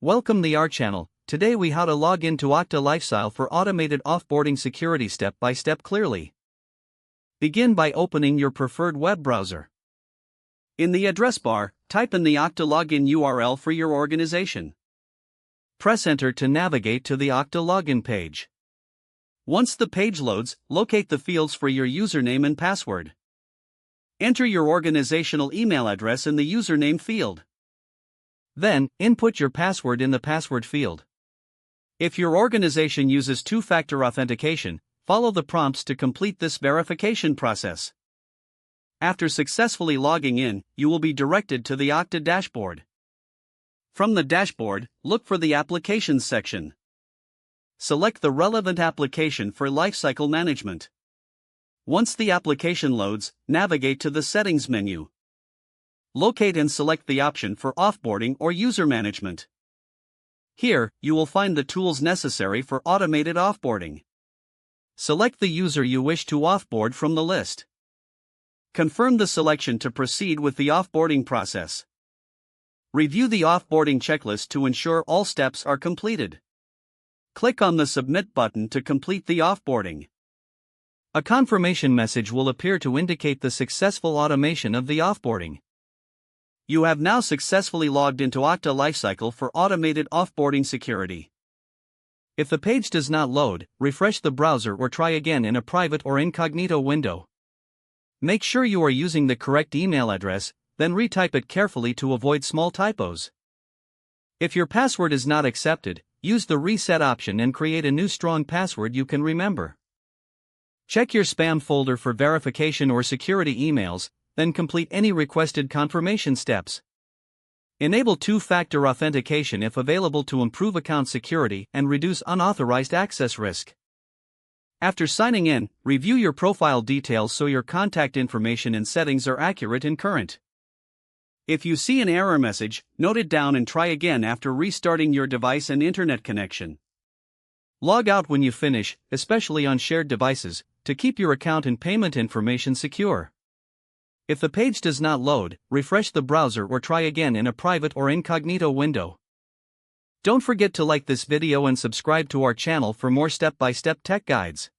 Welcome to our channel. Today we how to log into Okta Lifecyle for automated offboarding security step by step clearly. Begin by opening your preferred web browser. In the address bar, type in the Okta login URL for your organization. Press enter to navigate to the Okta login page. Once the page loads, locate the fields for your username and password. Enter your organizational email address in the username field. Then, input your password in the password field. If your organization uses two-factor authentication, follow the prompts to complete this verification process. After successfully logging in, you will be directed to the Okta dashboard. From the dashboard, look for the Applications section. Select the relevant application for lifecycle management. Once the application loads, navigate to the Settings menu. Locate and select the option for offboarding or user management. Here, you will find the tools necessary for automated offboarding. Select the user you wish to offboard from the list. Confirm the selection to proceed with the offboarding process. Review the offboarding checklist to ensure all steps are completed. Click on the Submit button to complete the offboarding. A confirmation message will appear to indicate the successful automation of the offboarding. You have now successfully logged into Okta Lifecycle for automated offboarding security. If the page does not load, refresh the browser or try again in a private or incognito window. Make sure you are using the correct email address, then retype it carefully to avoid small typos. If your password is not accepted, use the reset option and create a new strong password you can remember. Check your spam folder for verification or security emails, then complete any requested confirmation steps. Enable two-factor authentication if available to improve account security and reduce unauthorized access risk. After signing in, review your profile details so your contact information and settings are accurate and current. If you see an error message, note it down and try again after restarting your device and internet connection. Log out when you finish, especially on shared devices, to keep your account and payment information secure. If the page does not load, refresh the browser or try again in a private or incognito window. Don't forget to like this video and subscribe to our channel for more step-by-step tech guides.